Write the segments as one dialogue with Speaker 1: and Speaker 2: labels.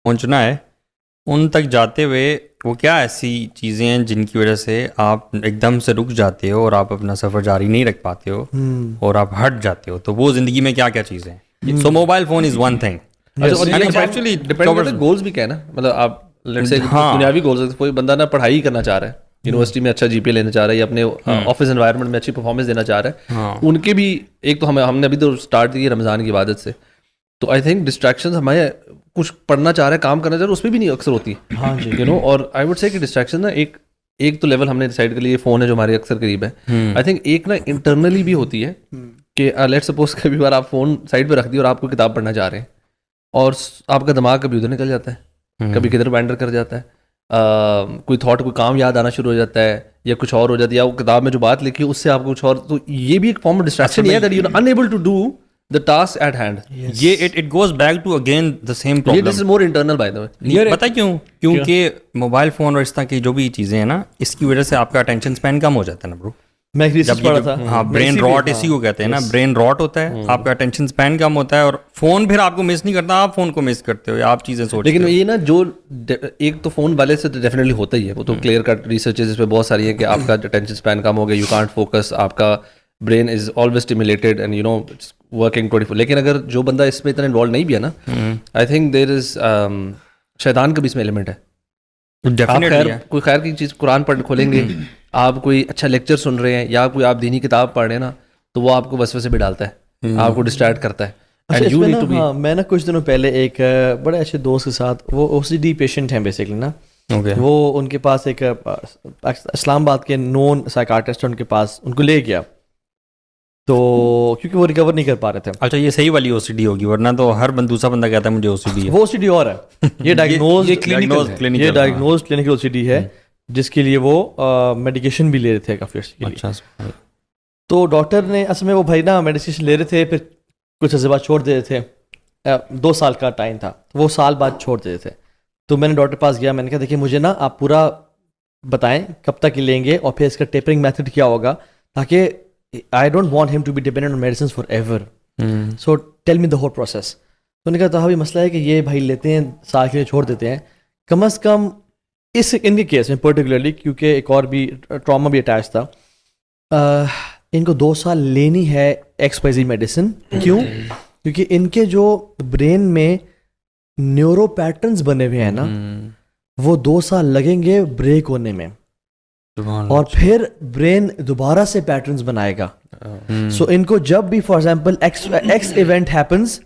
Speaker 1: پہنچنا ہے ان تک جاتے ہوئے وہ کیا ایسی چیزیں ہیں جن کی وجہ سے آپ ایک دم سے رک جاتے ہو اور آپ اپنا سفر جاری نہیں رکھ پاتے ہو اور آپ ہٹ جاتے ہو؟ تو وہ زندگی میں کیا کیا چیزیں ہیں؟ So mobile phone is one thing.
Speaker 2: Goals بھی کیا ہے نا, مطلب آپ دنیاوی گولز, کوئی بندہ نا پڑھائی کرنا چاہ رہا ہے, یونیورسٹی میں اچھا جی پی لینا چاہ رہا ہے, یا اپنے آفس انوائرمنٹ میں اچھی پرفارمنس دینا چاہ رہا ہے, ان کے بھی ایک تو ہم نے ابھی تو اسٹارٹ کی رمضان کی عبادت سے, تو آئی تھنک ڈسٹریکشنز ہمیں کچھ پڑھنا چاہ رہے ہیں, کام کرنا چاہ رہے ہیں, اس میں بھی نہیں اکثر ہوتی یو نو. اور آئی وڈ سے کہ ڈسٹریکشن نا ایک تو لیول ہم نے ڈیسائڈ کر لیا, یہ فون ہے جو ہمارے اکثر قریب ہے. آئی تھنک ایک نا انٹرنلی بھی ہوتی ہے کہ لیٹ سپوز کبھی بار آپ فون سائڈ پہ رکھ دی اور آپ کو کتاب پڑھنا چاہ رہے ہیں, اور آپ کا دماغ کبھی ادھر نکل جاتا ہے, کبھی کدھر وینڈر کر جاتا ہے, کوئی تھاٹ کوئی کام یاد آنا شروع ہو جاتا ہے, یا کچھ اور ہو جاتی ہے, یا وہ کتاب میں جو بات لکھی ہے اس سے آپ کو کچھ اور. تو یہ بھی ایک فارم آف ڈسٹریکشن ہے, that you are unable to do the task at hand.
Speaker 1: یہ it goes back to again the same problem.
Speaker 2: This is more internal by the way.
Speaker 1: پتہ کیوں؟ کیونکہ موبائل فون اور اس طرح کی جو بھی چیزیں ہیں نا, اس کی وجہ سے آپ کا اٹینشن اسپین کم ہو جاتا ہے نا برو.
Speaker 3: میں ایک ریسرچ پڑھا تھا,
Speaker 1: ہاں برین راٹ اسی کو کہتے ہیں نا, برین راٹ ہوتا ہے, آپ کا اٹینشن اسپین کم ہوتا ہے, اور فون پھر آپ کو مس نہیں کرتا, آپ فون کو مس کرتے ہو یا آپ چیزیں سوچتے ہو.
Speaker 2: لیکن یہ نا جو ایک تو فون والے سے ڈیفینیٹلی ہوتا ہی ہے, وہ تو کلیئر کٹ ریسرچز اس پہ بہت ساری ہیں کہ آپ کا اٹینشن اسپین کم ہو گیا, یو کانٹ فوکس, آپ کا brain is always stimulated and you know working 24. لیکن اگر جو بندہ اس میں اتنا انوالو نہیں بھی ہے نا, آئی تھنک دیر از شیطان کا بھی اس میں ایلیمنٹ ہے. کوئی خیر کی چیز قرآن پڑھ کھولیں گے, آپ کوئی اچھا لیکچر سن رہے ہیں, یا کوئی آپ دینی کتاب پڑھ رہے ہیں نا, تو وہ آپ کو وسوسے بھی ڈالتا ہے, آپ کو ڈسٹریکٹ کرتا ہے.
Speaker 3: میں نا کچھ دنوں پہلے ایک بڑے اچھے دوست کے ساتھ, وہ او سی ڈی پیشنٹ ہیں بیسکلی نا, وہ ان کے پاس ایک اسلام آباد کے نون سائیکارٹسٹ ان کے پاس ان کو لے گیا, تو کیونکہ وہ ریکور نہیں کر پا رہے تھے.
Speaker 1: اچھا یہ صحیح والی او سی ڈی ہوگی, ورنہ تو ہر دوسرا بندہ کہتا ہے مجھے او سی ڈی ہے.
Speaker 3: وہ او سی ڈی اور ہے, یہ ڈائگنوز کلینکل او سی ڈی ہے, جس کے لیے وہ میڈیکیشن بھی لے رہے تھے کافی عرصے کے لیے. تو ڈاکٹر نے اصل میں وہ بھائی نا میڈیکیشن لے رہے تھے, پھر کچھ عرصے بعد چھوڑ دے رہے تھے, 2 سال کا ٹائم تھا, وہ سال بعد چھوڑ دے رہے تھے. تو میں نے ڈاکٹر پاس گیا, میں نے کہا دیکھیے مجھے نا آپ پورا بتائیں کب تک لیں گے, اور پھر اس کا ٹیپرنگ میتھڈ کیا ہوگا, تاکہ I don't want him to be dependent on medicines forever. So tell me the whole process. تو نے کہا تو ابھی مسئلہ ہے کہ یہ بھائی لیتے ہیں, سال کے لیے چھوڑ دیتے ہیں, کم از کم ان کے کیس میں پرٹیکولرلی, کیونکہ ایک اور بھی ٹراما بھی اٹیچ تھا, ان کو 2 سال لینی ہے XYZ میڈیسن. کیوں؟ کیونکہ ان کے جو برین میں نیورو پیٹرنز بنے ہوئے ہیں نا, وہ 2 سال لگیں گے بریک ہونے میں, اور پھر برین دوبارہ سے پیٹرنز بنائے گا. سو ان کو جب بھی for example x event happens,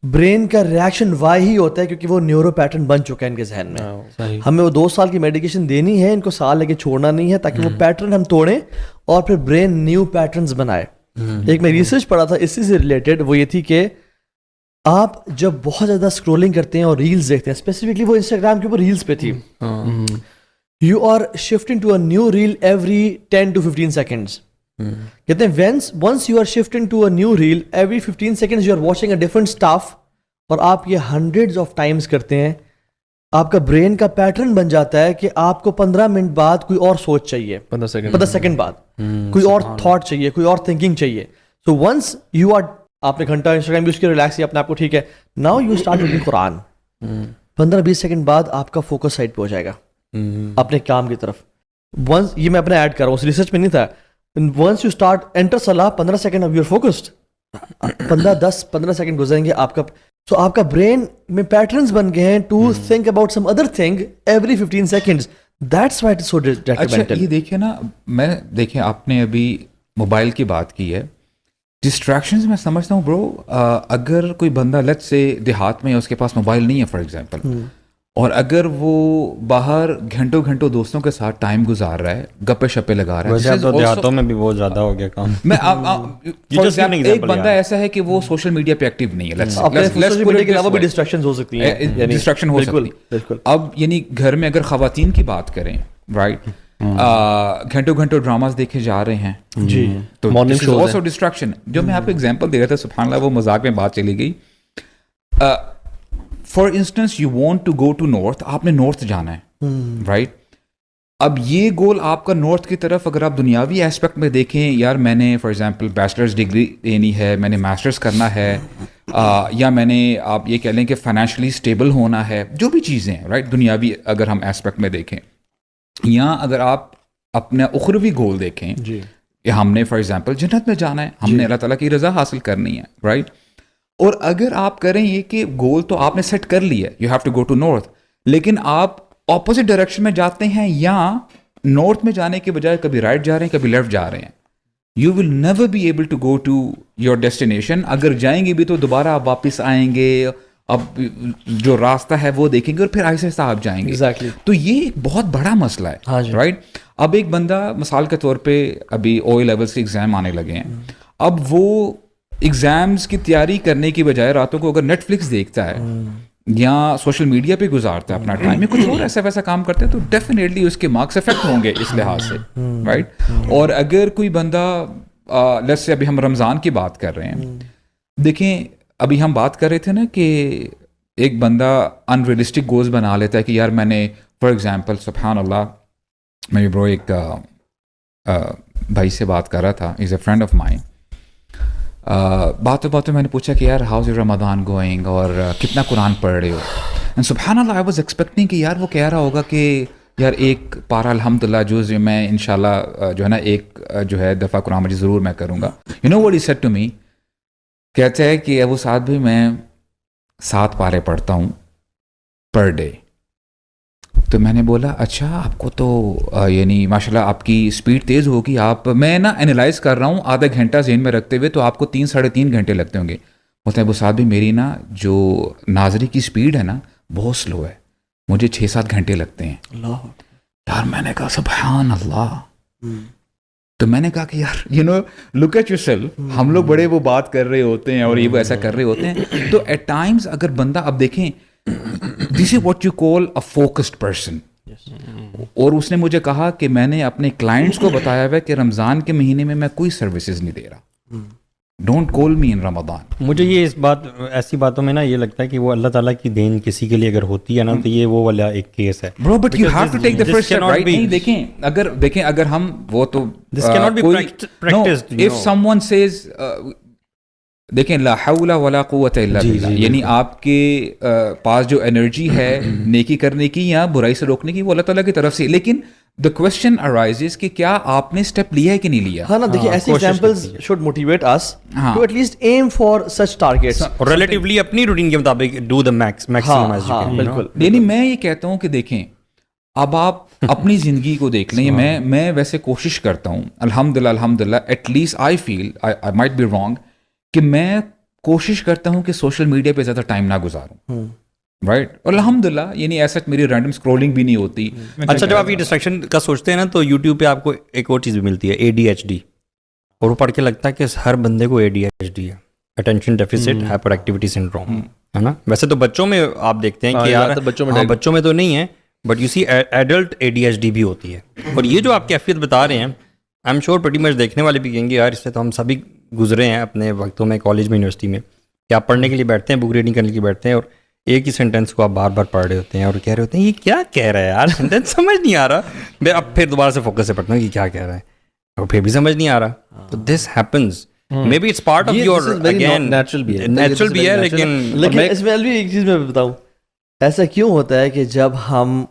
Speaker 3: brain کا ریئیکشن وائی ہی ہوتا ہے, کیونکہ وہ نیورو پیٹرن بن چکا ہے ان کے ذہن میں. ہمیں وہ 2 سال کی میڈیکیشن دینی ہے, ان کو سال لگے چھوڑنا نہیں ہے, تاکہ وہ پیٹرن ہم توڑیں اور پھر برین نیو پیٹرنز بنائے. ایک میں ریسرچ پڑھا تھا اسی سے ریلیٹڈ, وہ یہ تھی کہ آپ جب بہت زیادہ اسکرولنگ کرتے ہیں اور ریلز دیکھتے ہیں, اسپیسیفکلی وہ انسٹاگرام کے اوپر ریلز پہ تھی, you are shifting to a new reel every 10 to 15 seconds. کہتے ہیں once you are shifting to a new reel every 15 seconds you are watching a different stuff, اور آپ یہ hundreds of times کرتے ہیں, آپ کا برین کا پیٹرن بن جاتا ہے کہ آپ کو 15 منٹ بعد کوئی اور سوچ چاہیے, 15 سیکنڈ بعد کوئی اور تھاٹ چاہیے, کوئی اور تھنکنگ چاہیے. So once you are, آپ نے گھنٹہ انسٹاگرام یوز کیا, ریلیکس کیا اپنے آپ کو, ٹھیک ہے, now you start reading Quran, 15-20 second بعد آپ کا فوکس سائڈ پہ ہو جائے گا اپنے کام کی طرف. ونس یہ میں اپنا ایڈ کر رہا ہوں, اس ریسرچ میں نہیں تھا, ونس یو اسٹارٹ انٹر صلاح 15 سیکنڈ اب یو آر فوکسڈ, 15 سیکنڈ گزریں گے آپ کا, سو آپ کا برین میں پیٹرنز بن گئے ہیں to think about some other thing every 15 seconds. That's why it is so detrimental.
Speaker 4: اچھا یہ دیکھیں نا, میں دیکھیں آپ نے ابھی موبائل کی بات کی ہے, ڈسٹریکشنز میں سمجھتا ہوں برو, اگر کوئی بندہ لیٹس سے دیہات میں اس کے پاس موبائل نہیں ہے فار ایگزامپل, اور اگر وہ باہر گھنٹوں گھنٹوں دوستوں کے ساتھ ٹائم گزار رہا ہے, گپے شپے لگا رہا ہے,
Speaker 1: تو دیہاتوں میں بھی بہت زیادہ ہو گیا کام.
Speaker 4: میں ایک بندہ ایسا ہے کہ وہ سوشل میڈیا پہ ایکٹیو نہیں ہے,
Speaker 3: ڈسٹریکشن ہو سکتی ہے,
Speaker 4: ڈسٹریکشن ہو سکتی ہے. اب یعنی گھر میں اگر خواتین کی بات کریں, رائٹ, گھنٹوں گھنٹوں ڈراماز دیکھے جا رہے ہیں
Speaker 3: جی,
Speaker 4: تو مارننگ شو آلسو ڈسٹریکشن. جو میں آپ کو ایگزامپل دے رہا تھا, سبحان اللہ وہ مذاق میں بات چلی گئی. For instance you want to go to north, آپ نے نارتھ جانا ہے, رائٹ, اب یہ گول آپ کا نارتھ کی طرف اگر آپ دنیاوی ایسپیکٹ میں دیکھیں, یار میں نے فار ایگزامپل بیچلرز ڈگری لینی ہے, میں نے ماسٹرز کرنا ہے, یا میں نے آپ یہ کہہ لیں کہ فائنینشلی اسٹیبل ہونا ہے, جو بھی چیزیں ہیں رائٹ دنیاوی اگر ہم ایسپیکٹ میں دیکھیں, یا اگر آپ اپنا اخروی گول دیکھیں
Speaker 3: جی
Speaker 4: کہ ہم نے فار ایگزامپل جنت میں جانا ہے, ہم نے اللہ تعالیٰ کی رضا حاصل کرنی ہے رائٹ. اور اگر آپ کریں یہ کہ گول تو آپ نے سیٹ کر لی ہے, you have to go to north, لیکن آپ اپوزٹ ڈائریکشن میں جاتے ہیں یا نارتھ میں جانے کے بجائے کبھی رائٹ جا رہے ہیں کبھی لیفٹ جا رہے ہیں, you will never be able to go to your destination. اگر جائیں گے بھی تو دوبارہ آپ واپس آئیں گے, اب جو راستہ ہے وہ دیکھیں گے اور پھر آہستہ آہستہ آپ جائیں گے.
Speaker 3: Exactly.
Speaker 4: تو یہ ایک بہت بڑا مسئلہ ہے رائٹ. اب ایک بندہ مثال کے طور پہ ابھی او لیولس کے ایگزام آنے لگے ہیں, اب وہ ایگزامز کی تیاری کرنے کی بجائے راتوں کو اگر نیٹ فلکس دیکھتا ہے یا سوشل میڈیا پہ گزارتا ہے اپنا ٹائم, یا کچھ اور ایسا ویسا کام کرتے ہیں, تو ڈیفینیٹلی اس کے مارکس افیکٹ ہوں گے اس لحاظ سے رائٹ. اور اگر کوئی بندہ لیٹس سے ابھی ہم رمضان کی بات کر رہے ہیں, دیکھیں ابھی ہم بات کر رہے تھے نا کہ ایک بندہ ان ریئلسٹک گولز بنا لیتا ہے کہ یار میں نے فار ایگزامپل سبحان اللہ, میری برو ایک بھائی سے بات کر رہا تھا, از اے فرینڈ آف مائن, باتوں باتوں میں نے پوچھا کہ یار ہاؤز یور رمضان گوئنگ, اور کتنا قرآن پڑھ رہے ہو. اینڈ سبحان اللہ آئی واز ایکسپیکٹنگ کہ یار وہ کہہ رہا ہوگا کہ یار ایک پارا الحمدللہ جز میں انشاءاللہ جو ہے نا ایک جو ہے دفعہ قرآن مجید ضرور میں کروں گا. You know what he said to me, کہتے ہیں کہ ابو سعد بھی میں 7 پارے پڑھتا ہوں پر ڈے. تو میں نے بولا اچھا آپ کو تو یعنی ماشاءاللہ آپ کی اسپیڈ تیز ہوگی, آپ میں نا انالائز کر رہا ہوں آدھا گھنٹہ ذہن میں رکھتے ہوئے, تو آپ کو 3-3.5 گھنٹے لگتے ہوں گے. بولتے ہیں ابو سعد بھی میری نا جو ناظری کی اسپیڈ ہے نا بہت سلو ہے, مجھے 6-7 گھنٹے لگتے ہیں. یار میں نے کہا سبحان اللہ. تو میں نے کہا کہ یار you know look at yourself, ہم لوگ بڑے وہ بات کر رہے ہوتے ہیں اور یہ وہ ایسا کر رہے ہوتے ہیں, تو ایٹ ٹائمز اگر بندہ, اب دیکھیں this is what you call a focused person. اور اس نے مجھے کہا کہ میں نے اپنے کلائنٹس کو بتایا ہوا ہے کہ رمضان کے مہینے میں کوئی سروسز نہیں دے رہا, ڈونٹ کال می ان رمضان.
Speaker 1: مجھے یہ اس بات ایسی باتوں میں نا یہ لگتا ہے کہ وہ اللہ تعالیٰ کی دین کسی کے لیے اگر ہوتی ہے نا تو یہ وہ والا ایک کیس ہے.
Speaker 4: Bro but you have to take the first step right. نہیں دیکھیں اگر ہم وہ تو
Speaker 1: this can not be practised.
Speaker 4: If someone says دیکھیں لا حول ولا قوت الا باللہ, یعنی آپ کے پاس جو انرجی ہے نیکی کرنے کی یا برائی سے روکنے کی وہ اللہ تعالیٰ کی طرف سے, لیکن the question arises کہ کیا آپ نے اسٹیپ لیا ہے کہ نہیں لیا.
Speaker 3: ہاں نا دیکھیے ایسے examples should motivate us to at least aim for such targets.
Speaker 1: relatively اپنی روٹین کے مطابق do the maximum as you can.
Speaker 3: بالکل.
Speaker 4: یعنی میں یہ کہتا ہوں کہ دیکھیں اب آپ اپنی زندگی کو دیکھ لیں. میں ویسے کوشش کرتا ہوں الحمدللہ at least I feel I might be wrong کہ میں کوشش کرتا ہوں کہ سوشل میڈیا پہ زیادہ ٹائم نہ گزاروں رائٹ. اور الحمدللہ یعنی ایسا میری رینڈم اسکرولنگ بھی نہیں ہوتی.
Speaker 1: اچھا جب آپ یہ ڈسٹریکشن کا سوچتے ہیں نا تو یوٹیوب پہ آپ کو ایک اور چیز بھی ملتی ہے ADHD, اور وہ پڑھ کے لگتا ہے کہ ہر بندے کو ADHD ہے, attention deficit hyper activity syndrome, ہے نا. ویسے تو بچوں میں آپ دیکھتے ہیں کہ یار بچوں میں تو نہیں ہے, but you see adult ADHD بھی ہوتی ہے. اور یہ جو آپ کیفیت بتا رہے ہیں I am sure pretty much دیکھنے والے بھی کہیں گے یار اس سے تو ہم سبھی گزرے ہیں اپنے وقتوں میں کالج میں یونیورسٹی میں, کہ آپ پڑھنے کے لیے بیٹھتے ہیں, بک ریڈنگ کرنے کے لیے بیٹھتے ہیں اور ایک ہی سینٹینس کو آپ بار بار پڑھ رہے ہوتے ہیں اور کہہ رہے ہوتے ہیں یہ کیا کہہ رہا ہے یار, سینٹینس سمجھ نہیں آ رہا. میں اب پھر دوبارہ سے فوکس سے پڑھتا ہوں کہ کیا کہہ رہا ہے اور پھر بھی سمجھ نہیں آ رہا. تو this happiness may be it's part of your again natural بھی ہے, لیکن
Speaker 3: اس میں ایک چیز میں بتاؤں ایسا کیوں ہوتا ہے کہ جب ہم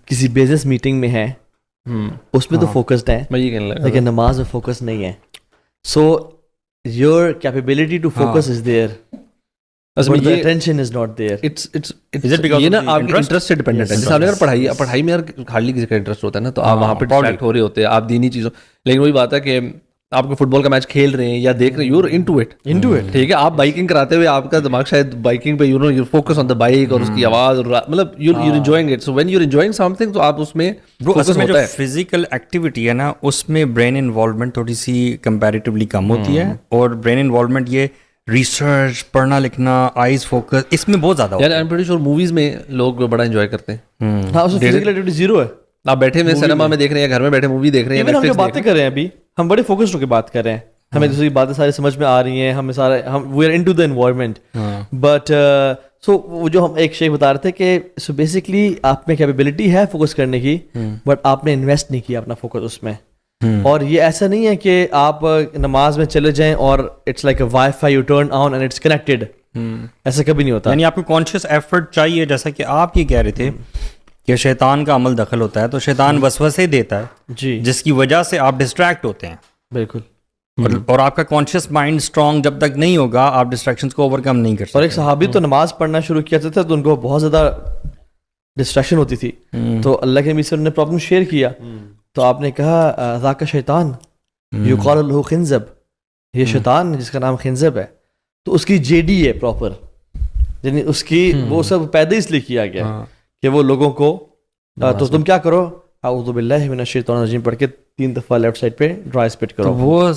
Speaker 3: کسی بزنس میٹنگ میں ہیں اس میں تو فوکسڈ ہیں لیکن نماز میں فوکس نہیں ہے. So your capability to focus is there, attention is not there.
Speaker 2: یہ نا آپ کے انٹرسٹ سے ڈیپینڈنٹ ہے. جیسے آپ نے اگر پڑھائی میں اگر ہارڈلی کسی کا انٹرسٹ ہوتا ہے نا تو آپ وہاں پہ ڈسٹریکٹ ہو رہے ہوتے ہیں آپ دینی چیزوں, لیکن وہی بات ہے کہ آپ کو فٹ بال کا میچ کھیل رہے ہیں یا دیکھ رہے ہیں, یور انٹو اٹ ٹھیک ہے. آپ بائکنگ کراتے ہوئے آپ کا دماغ شاید بائکنگ پہ you focus on the bike اور اس کی آواز, مطلب you enjoying it. So when you enjoying some thing تو آپ اس میں فوکس ہوتا ہے.
Speaker 1: فزیکل ایکٹیویٹی ہے نا اس میں برین انوالومنٹ تھوڑی سی کمپیریٹیولی کم ہوتی ہے, اور برین انوالومنٹ یہ ریسرچ پڑھنا لکھنا آئیز فوکس اس میں بہت زیادہ ہوتا ہے.
Speaker 2: آئی ایم پریٹی شور موویز میں لوگ بڑا انجوائے کرتے ہیں.
Speaker 3: ہاں اس میں فزیکل ایکٹیویٹی زیرو ہے.
Speaker 2: آپ بیٹھے ہوئے سنیما میں دیکھ رہے ہیں, گھر میں بیٹھے مووی دیکھ رہے ہیں,
Speaker 3: ہم جو باتیں کر رہے ہیں ابھی ہم بڑے فوکسڈ ہو کے بات کر رہے ہیں, ہمیں دوسری باتیں ساری سمجھ میں آ رہی ہیں, ہمیں سارے we are into the environment. But so وہ جو ہم ایک شیخ بتا رہے تھے کہ سو بیسکلی آپ میں کیپیبلٹی ہے فوکس کرنے کی بٹ آپ نے انویسٹ نہیں کیا اپنا فوکس اس میں. اور یہ ایسا نہیں ہے کہ آپ نماز میں چلے جائیں اور it's like a wifi you turn on and it's connected, ایسا کبھی نہیں ہوتا.
Speaker 1: یعنی آپ کو کانشیس ایفرٹ چاہیے, جیسا کہ آپ یہ کہہ رہے تھے کہ شیطان کا عمل دخل ہوتا ہے تو شیطان وسوسے دیتا ہے
Speaker 3: جی,
Speaker 1: جس کی وجہ سے آپ ڈسٹریکٹ ہوتے ہیں.
Speaker 3: بالکل.
Speaker 1: اور آپ کا کانشیس مائنڈ اسٹرانگ جب تک نہیں ہوگا آپ ڈسٹریکشنز کو اوور کم نہیں کر سکتے.
Speaker 3: اور ایک صحابی تو نماز پڑھنا شروع کیا تھا تو ان کو بہت زیادہ ڈسٹریکشن ہوتی تھی, تو اللہ کے نبی سے انہوں نے پرابلم شیئر کیا, تو آپ نے کہا ذاک شیطان یقال له خنزب, یہ شیطان جس کا نام خنزب ہے, تو اس کی جے ڈی ہے پراپر, یعنی اس کی وہ سب پیدا اس لیے کیا گیا کہ وہ لوگوں کو, تو تم کیا کرو اعوذ باللہ من الشیطان الرجیم پڑھ کے 3 دفعہ لیفٹ سائڈ پہ ڈرائی اسپٹ کرو.
Speaker 1: وہ